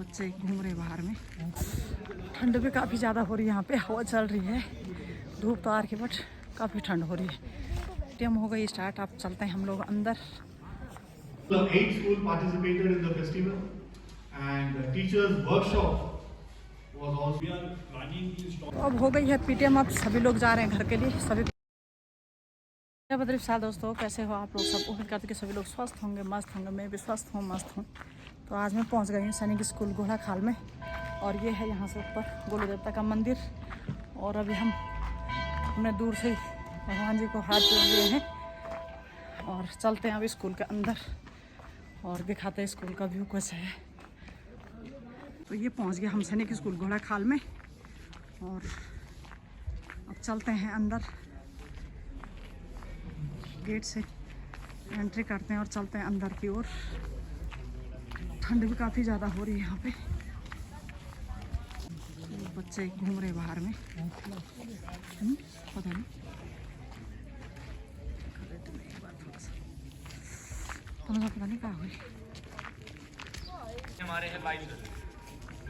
बच्चे घूम रहे बाहर में। ठंड भी काफ़ी ज़्यादा हो रही है यहाँ पे, हवा चल रही है, धूप तो आ रही है बट काफ़ी ठंड हो रही है। टाइम हो गई स्टार्ट, अब चलते हैं हम लोग अंदर। 8 schools participated in the festival and the teachers workshop was also. अब हो गई है पीटीएम, अब सभी लोग जा रहे हैं घर के लिए। सभी बदरीफ साल दोस्तों, कैसे हो आप लोग? सब उम्मीद करते कि सभी लोग स्वस्थ होंगे, मस्त होंगे। मैं भी स्वस्थ हूँ, मस्त हूँ। तो आज मैं पहुँच गई हूँ सैनिक स्कूल घोड़ा खाल में, और ये है यहाँ से ऊपर गोलू देवता का मंदिर। और अभी हमने दूर से भगवान जी को हाथ जोड़ लिए हैं और चलते हैं अभी स्कूल के अंदर और दिखाते हैं स्कूल का व्यू कैसा है। तो ये पहुँच गया हम सैनिक स्कूल घोड़ा खाल में, और अब चलते हैं अंदर। गेट से एंट्री करते हैं और चलते हैं अंदर की ओर। ठंड भी काफ़ी ज़्यादा हो रही है यहाँ पे। बच्चे घूम रहे बाहर में, पता नहीं पता नहीं कहाँ हुई।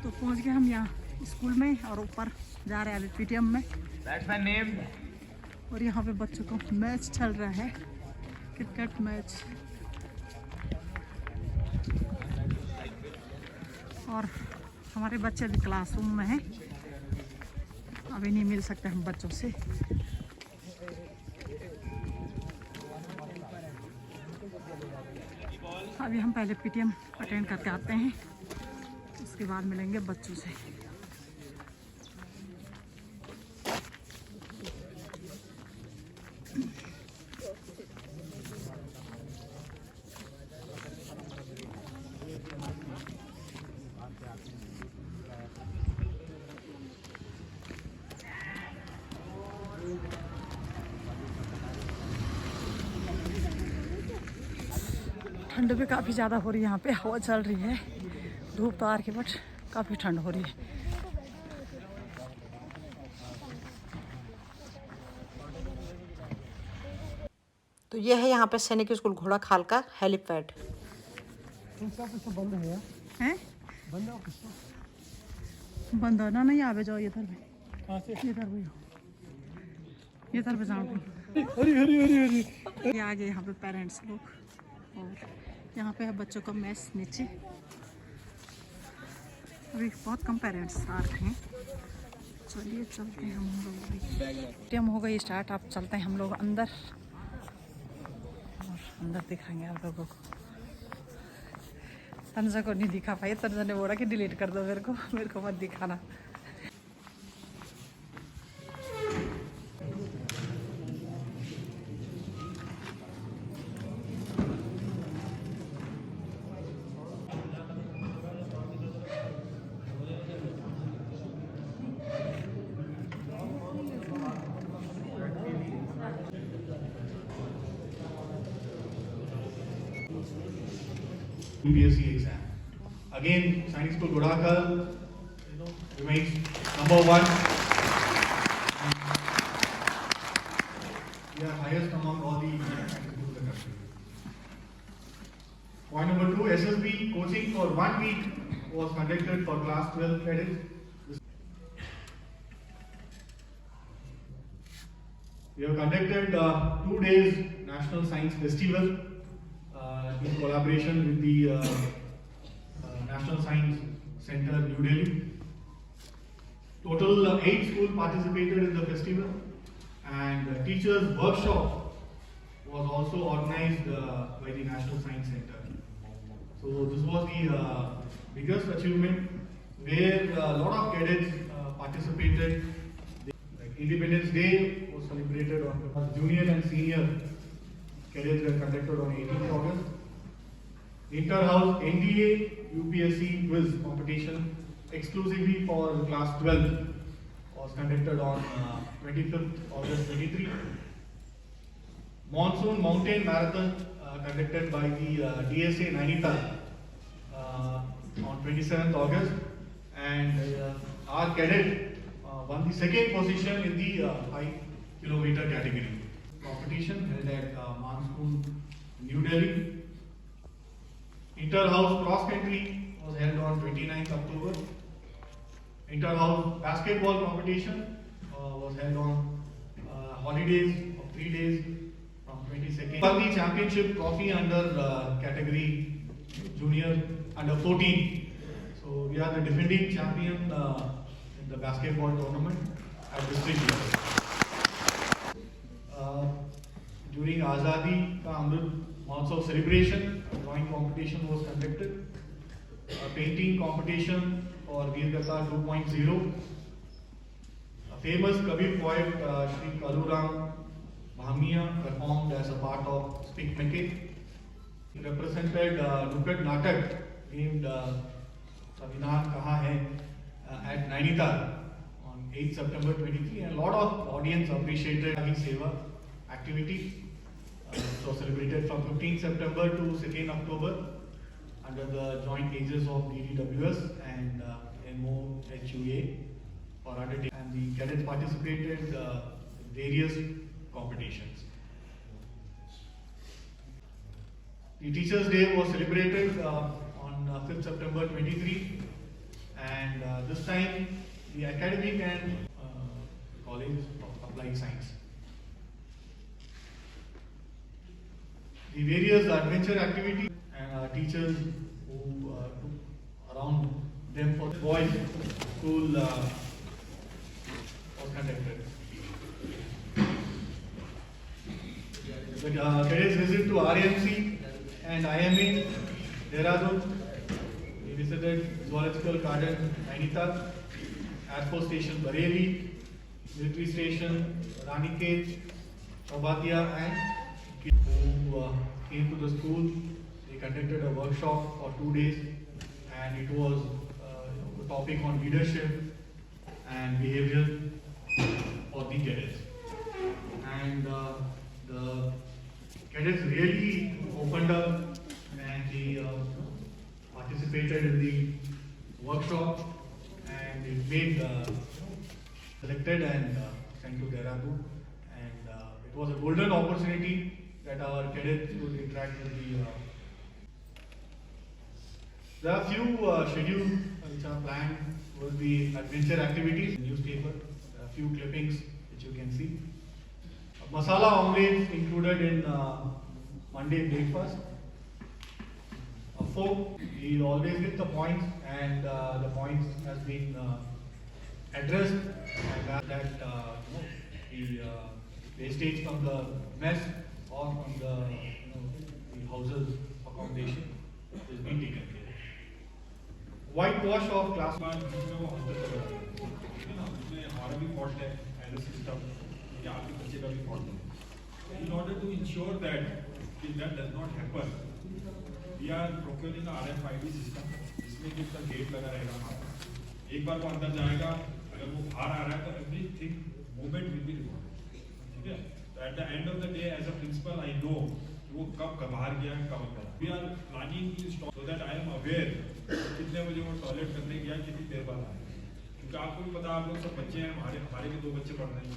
तो पहुँच गए हम यहाँ स्कूल में और ऊपर जा रहे हैं अभी पीटीएम में। और यहाँ पे बच्चों को मैच चल रहा है, क्रिकेट मैच। और हमारे बच्चे अभी क्लासरूम में हैं, अभी नहीं मिल सकते हम बच्चों से। अभी हम पहले पीटीएम अटेंड करके आते हैं, उसके बाद मिलेंगे बच्चों से। ठंड भी काफ़ी ज़्यादा हो रही है यहाँ पे, हवा चल रही है, धूप तो आ रही है बट काफ़ी ठंड हो रही है। तो ये है यहाँ पे सैनिक स्कूल घोड़ा खाल का हेलीपैड। बंद हैं? बंद ना नहीं आवे जाओ इधर में, इधर भी इधर पे जाओ। ये आगे यहाँ पे पेरेंट्स लोग, और यहाँ पे है बच्चों का मैच नीचे। अभी बहुत कम पेरेंट्स आ रहे हैं। चलिए चलते हैं हम लोग अभी। टाइम हो गई स्टार्ट, अब चलते हैं हम लोग अंदर और अंदर दिखाएंगे आप लोगों को। तनुजा को नहीं दिखा पाई, तनुजा ने बोला कि डिलीट कर दो मेरे को मत दिखाना। UPSC exam. Again, Science School Ghoda Khal remains #1. We are highest among all the science schools in the country. Point number 2, SSB coaching for 1 week was conducted for class 12 credits. We have conducted 2 days National Science Festival in collaboration with the National Science Center, New Delhi. Total 8 schools participated in the festival, and the teachers' workshop was also organized by the National Science Center. So this was the biggest achievement, where a lot of cadets participated. Like Independence Day was celebrated on junior and senior cadets were conducted on 18th August. Inter-house NDA UPSC quiz competition exclusively for class 12 was conducted on 25th August 23. Monsoon Mountain Marathon conducted by the DSA Nainital on 27th August, and our cadet won the second position in the 5-kilometer category. Competition held at Monsoon, New Delhi. Inter-house cross country was was held on 29th October. Inter-house basketball competition was held on holidays of 3 days from 22nd. The championship trophy under category junior under 14. So we are the defending champion in the basketball tournament at district level. During Azadi Ka Amrit Mahotsav celebration, a drawing competition was conducted. A painting competition for Veer Gatha 2.0. A famous Kabir poet Shri Kaluram Bhamia performed as a part of Speak Meke. He represented Nukkad Natak named Savinan Kaha Hai at Nainital on 8 September 23, and a lot of audience appreciated his seva activity. It was celebrated from 15 September to 2nd October under the joint aegis of DDWS and MOHUA for undertaking, and the cadets participated in various competitions. The Teachers' Day was celebrated on 5th September 23, and this time the academic and College of Applied Science. The various adventure activities and teachers who took around them for the boys school was conducted. The cadets visit to RMC and IMA, Dehradun. We visited Zoological Garden, Nainital, Air Force Station, Bareilly, Military Station, Ranikhet, Chabatia, and who came to the school. They conducted a workshop for 2 days, and it was the topic on leadership and behavior for the cadets. And the cadets really opened up, and they participated in the workshop, and it made selected and sent to Dehradun. And it was a golden opportunity that our cadets would interact with the. There are few schedules which are planned for the adventure activities. Newspaper, there are few clippings which you can see. Masala omelette included in Monday breakfast. Folk, we always get the points, and the points has been addressed, and that the wastage from the mess or from the houses accommodation is being taken care of. Whitewash of class. हमारा भी fault है as a system या आपके बच्चे का भी fault है in order to ensure that that does not happen we are procuring a RFID system जिसमें कि उसका गेट लगा रहेगा हमारा एक बार वो अंदर जाएगा अगर वो बाहर आ रहा है तो everything movement will be recorded ठीक है तो at the end of the day as a principal I know वो कब बाहर गया कब अंदर we are planning to stop so that I am aware कितने बजे वो टॉयलेट करने गया कितनी देर बाद आया क्योंकि आपको भी पता आप लोग सब बच्चे हैं हमारे भी 2 बच्चे पढ़ रहे हैं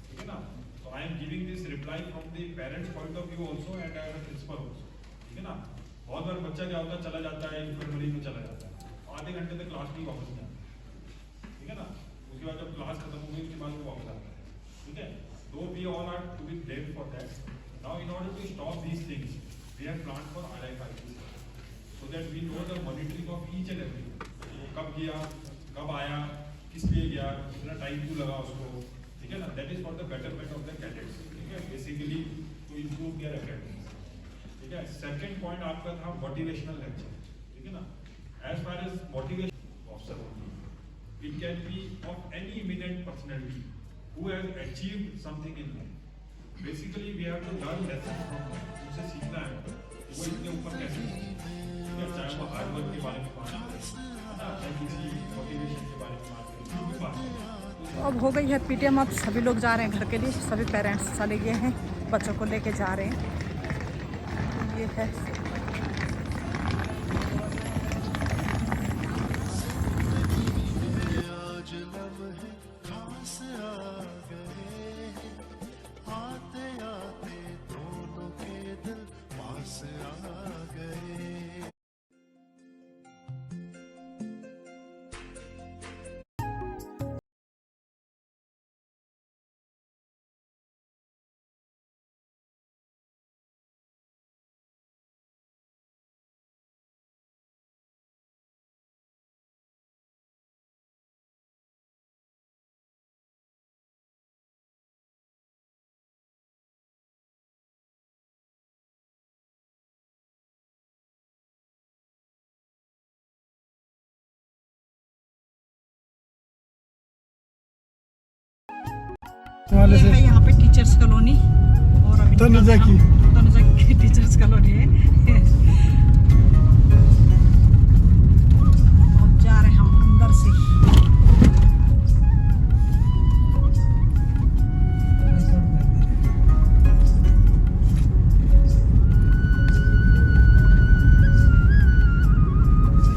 ठीक है ना तो I am giving this reply from the parents point of view also and as a principal also ठीक है ना बहुत बार बच्चा क्या होता है चला जाता है फरवरी में चला जाता है आधे घंटे तक क्लास में वापस नहीं आता ठीक है ना उसके बाद जब क्लास खत्म हो गई उसके बाद वो वापस आता है ठीक है though we all are to be blamed for that now in order to stop these things we have planned for RFID so that we know the monitoring of each and every वो कब गया कब आया किस लिए गया कितना time क्यों लगा उसको ठीक है ना that is for the betterment of the cadets ठीक है basically to improve their academics ठीक है सेकंड पॉइंट आपका था मोटिवेशनल लेक्चर ठीक है ना as far as motivation officer it can be of any eminent personality who has achieved something in life basically we have to learn lesson from उनसे सीखना है वो इतने ऊपर कैसे चाहे वो हार्ड वर्क के बारे में बात करें चाहे किसी मोटिवेशन के बारे में बात करें बात करें तो अब हो गई है पीटीएम। अब सभी लोग जा रहे हैं घर के लिए, सभी पेरेंट्स चले गए हैं, बच्चों को लेके जा रहे हैं। ये है ये है यहाँ पे टीचर्स कॉलोनी और अभी तनुजा की टीचर्स कॉलोनी है। अब जा रहे हम अंदर से।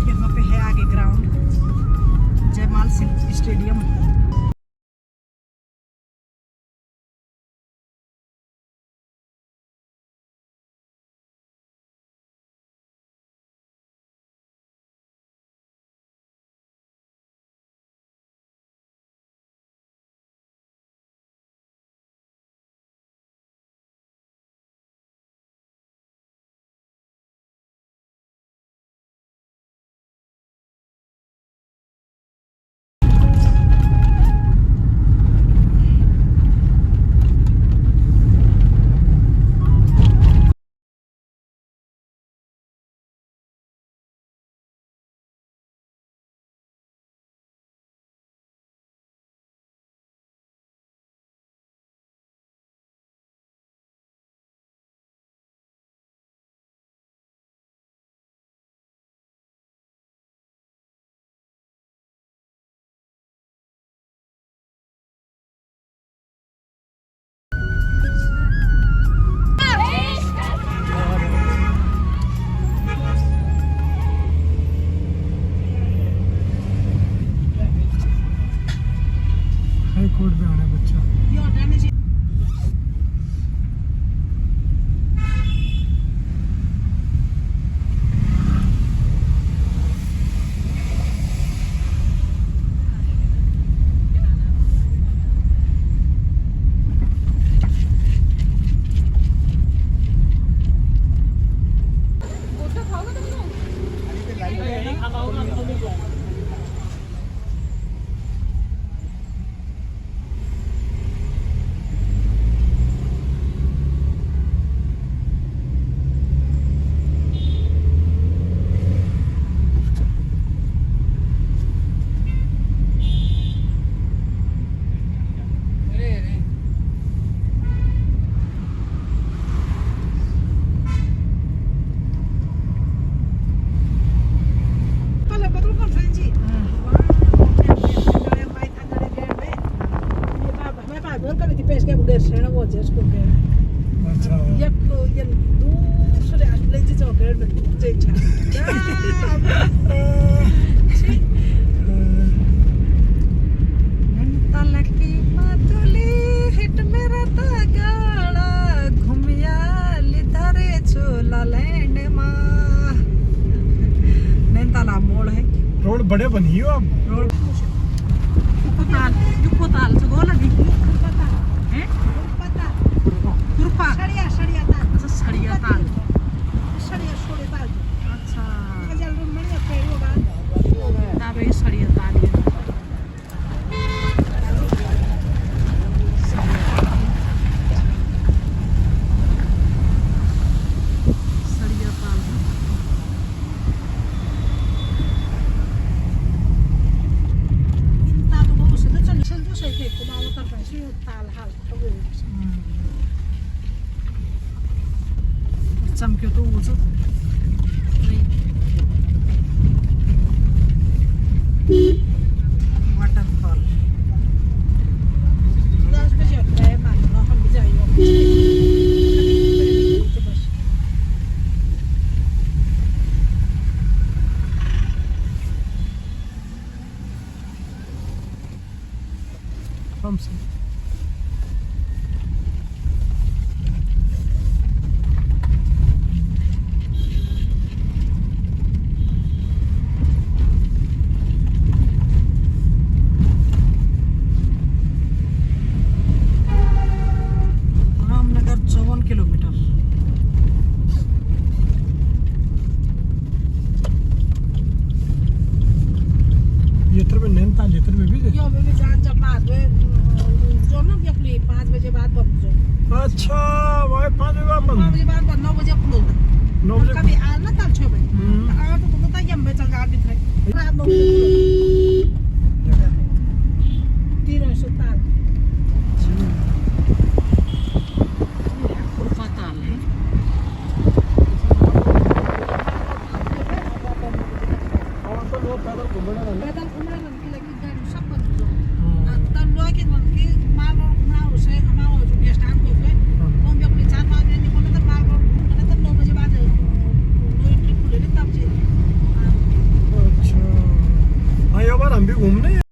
यहाँ पे है आगे ग्राउंड, जयमाल सिंह स्टेडियम। हाई कोर्ट में आना बच्चा। अच्छा मोड़ है रोड बड़े बनी हो अब। रोड युको ताल से गोला भी हैं कुरपा सड़िया ताल। अच्छा सड़िया ताल अच्छा ना भाई सड़िया ताल है। सड़िया ताल चम्क्यो तो उँचो वाटरफॉल। हम से रामनगर 54 किलोमीटर। येतर में नैनीताल येतर में भी है। यो भी जान जब बाद में जो ना भी अपनी 5 बजे बाद बंद जो। अच्छा वही 5 बजे बाद 5 बजे बाद 9 बजे खुलता। 9 बजे कभी आल ना तब 6 बजे आ तो पता है हम चल जा भी थे रात 9 बजे खुलता। 13 ताल उधर घूमना है पैदल घूमने की लगी गाड़ी सब बंद हो तब लोग के बंद की माल रोड घुमाओ से हमारा जो गेस्ट आम को पे कौन भी अपने 4-5 दिन निकलने तब माल रोड घूमने तब 9 बजे बाद नो एंट्री खुले तब से अच्छा हाँ ये बार हम भी घूमने